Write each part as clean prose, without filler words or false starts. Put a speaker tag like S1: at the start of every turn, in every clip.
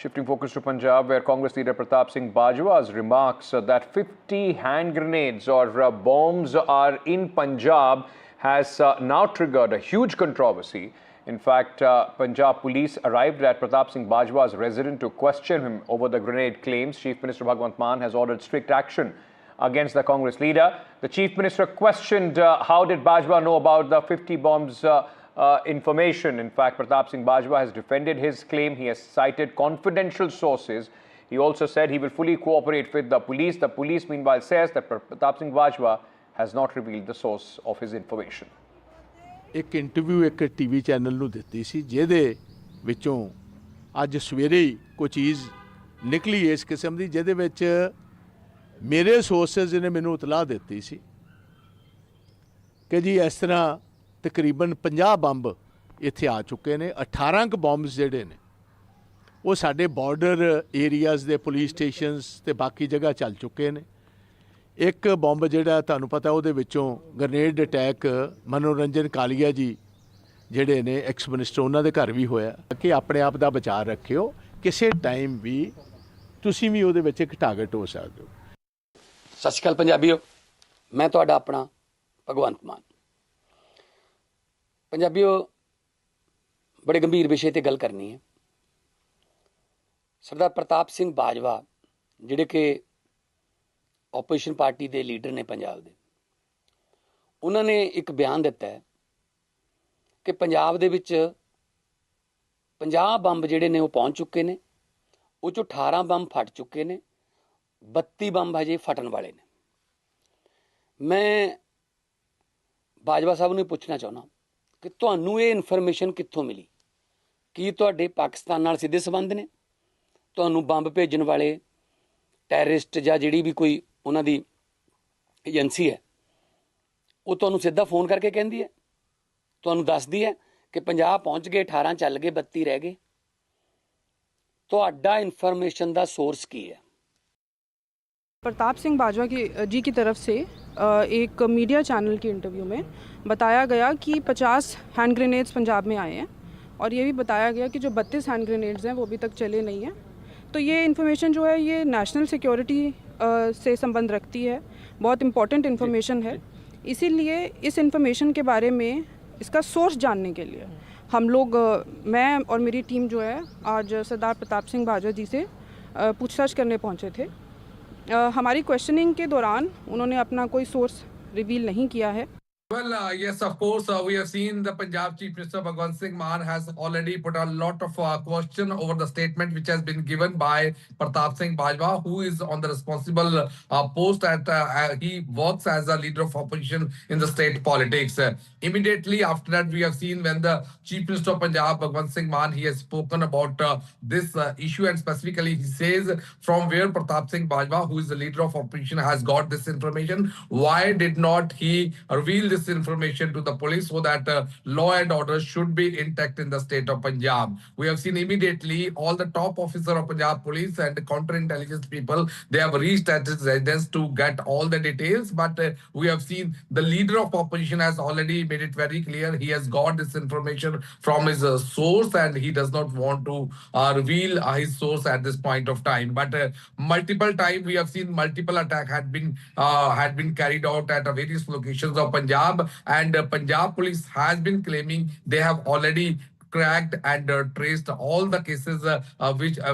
S1: Shifting focus to Punjab, where Congress leader Pratap Singh Bajwa's remarks that 50 hand grenades or bombs are in Punjab has now triggered a huge controversy. In fact, Punjab police arrived at Pratap Singh Bajwa's residence to question him over the grenade claims. Chief Minister Bhagwant Mann has ordered strict action against the Congress leader. The Chief Minister questioned how did Bajwa know about the 50 bombs information. In fact, Pratap Singh Bajwa has defended his claim. He has cited confidential sources. He also said he will fully cooperate with the police. The police, meanwhile, says that Pratap Singh Bajwa has not revealed the source of his information.
S2: एक interview एक TV channel ਨੂੰ ਦਿੱਤੀ ਸੀ ਜਿਹਦੇ ਵਿੱਚੋਂ ਅੱਜ ਸਵੇਰੇ ਹੀ ਕੋਈ ਚੀਜ਼ ਨਿਕਲੀ ਇਸ ਕਿਸਮ ਦੀ ਜਿਹਦੇ ਵਿੱਚ ਮੇਰੇ ਸੋਰਸਸ ਨੇ ਮੈਨੂੰ ਇਤਲਾਹ ਦਿੱਤੀ ਸੀ ਕਿ ਜੀ ਇਸ ਤਰ੍ਹਾਂ ਤਕਰੀਬਨ 50 ਬੰਬ ਇੱਥੇ ਆ ਚੁੱਕੇ ਨੇ 18 ਕ ਬੰਬਸ ਜਿਹੜੇ ਨੇ ਉਹ ਸਾਡੇ ਬਾਰਡਰ ਏਰੀਆਜ਼ ਦੇ ਪੁਲਿਸ ਸਟੇਸ਼ਨਸ ਤੇ ਬਾਕੀ ਜਗ੍ਹਾ ਚੱਲ ਚੁੱਕੇ ਨੇ ਇੱਕ ਬੰਬ ਜਿਹੜਾ ਤੁਹਾਨੂੰ ਪਤਾ ਉਹਦੇ ਵਿੱਚੋਂ ਗ੍ਰੇਨੇਡ ਅਟੈਕ ਮਨੋਰੰਜਨ ਕਾਲੀਆ ਜੀ ਜਿਹੜੇ ਨੇ ਐਕਸ ਮਿਨਿਸਟਰ ਉਹਨਾਂ ਦੇ ਘਰ ਵੀ ਹੋਇਆ ਕਿ ਆਪਣੇ ਆਪ ਦਾ ਬਚਾਅ ਰੱਖਿਓ ਕਿਸੇ ਟਾਈਮ ਵੀ ਤੁਸੀਂ ਵੀ ਉਹਦੇ ਵਿੱਚ ਇੱਕ ਟਾਰਗੇਟ ਹੋ ਸਕਦੇ ਹੋ।
S3: ਸਤਿ ਸ਼੍ਰੀ ਅਕਾਲ ਪੰਜਾਬੀਓ, ਮੈਂ ਤੁਹਾਡਾ ਆਪਣਾ ਭਗਵੰਤ ਮਾਨ। ਪੰਜਾਬੀਓ, बड़े गंभीर विषय ते गल करनी है। सरदार प्रताप सिंह बाजवा जिहड़े कि ओपोजिशन पार्टी के लीडर ने पंजाब दे, उन्होंने एक बयान दिता है कि पंजाब दे विच 50 बंब जिहड़े ने वो पहुँच चुके ने, उस चों 18 बंब फट चुके ने, 32 बंब हजे फटन वाले ने। मैं बाजवा साहब नूं पुछना चाहुंदा कि तुहानूं ये इन्फॉर्मेशन कित्थों मिली? की तुहाडे पाकिस्तान नाल सीधे संबंध ने? तुहानूं बंब भेजण वाले टैररिस्ट जां जिहड़ी भी कोई उन्हां दी एजेंसी है वो तुहानूं सीधा फोन करके कहंदी है, तुहानूं दसदी है कि 50 पहुँच गए, 18 चल गए, 32 रह गए? तुहाडा इन्फॉर्मेशन दा सोर्स की है?
S4: प्रताप सिंह बाजवा जी की तरफ से एक मीडिया चैनल की इंटरव्यू में बताया गया कि 50 हैंड ग्रेनेड्स पंजाब में आए हैं और ये भी बताया गया कि जो 32 हैंड ग्रेनेड्स हैं वो अभी तक चले नहीं हैं। तो ये इन्फॉर्मेशन जो है ये नेशनल सिक्योरिटी से संबंध रखती है, बहुत इम्पॉर्टेंट इन्फॉर्मेशन है। इसीलिए इस इन्फॉर्मेशन के बारे में इसका सोर्स जानने के लिए हम लोग, मैं और मेरी टीम जो है आज सरदार प्रताप सिंह बाजवा जी से पूछताछ करने पहुँचे थे। हमारी क्वेश्चनिंग के दौरान उन्होंने अपना कोई सोर्स रिवील नहीं किया है।
S5: Well, yes, of course, we have seen the Punjab Chief Minister Bhagwant Singh Mann has already put a lot of question over the statement which has been given by Pratap Singh Bajwa, who is on the responsible post at he works as a leader of opposition in the state politics. Immediately after that, we have seen when the Chief Minister of Punjab Bhagwant Singh Mann, he has spoken about this issue, and specifically he says from where Pratap Singh Bajwa, who is the leader of opposition, has got this information. Why did not he reveal this information to the police so that law and order should be intact in the state of Punjab? We have seen immediately all the top officer of Punjab police and counterintelligence people, they have reached at his residence to get all the details, but we have seen the leader of opposition has already made it very clear he has got this information from his source and he does not want to reveal his source at this point of time. But multiple times we have seen multiple attack had been carried out at various locations of Punjab, and Punjab police has been claiming they have already cracked and traced all the cases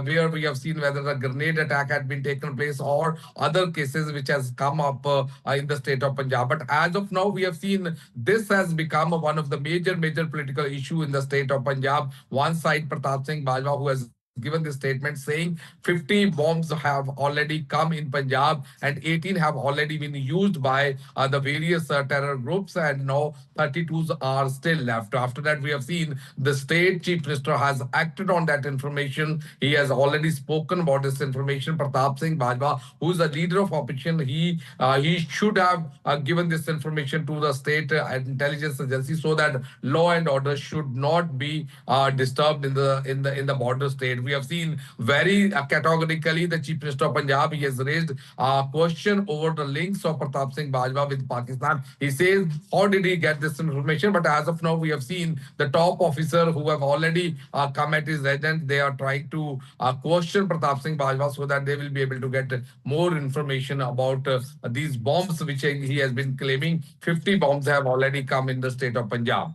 S5: where we have seen whether the grenade attack had been taken place or other cases which has come up in the state of Punjab. But as of now, we have seen this has become one of the major political issue in the state of Punjab. One side, Pratap Singh Bajwa, who has given this statement saying 50 bombs have already come in Punjab and 18 have already been used by the various terror groups, and now 32s are still left. After that, we have seen the state chief minister has acted on that information. He has already spoken about this information. Pratap Singh Bajwa, who is the leader of opposition, he should have given this information to the state intelligence agency so that law and order should not be disturbed in the border state. We have seen very categorically the Chief Minister of Punjab, he has raised a question over the links of Pratap Singh Bajwa with Pakistan. He says, how did he get this information? But as of now, we have seen the top officer who have already come at his residence. They are trying to question Pratap Singh Bajwa so that they will be able to get more information about these bombs which he has been claiming. 50 bombs have already come in the state of Punjab.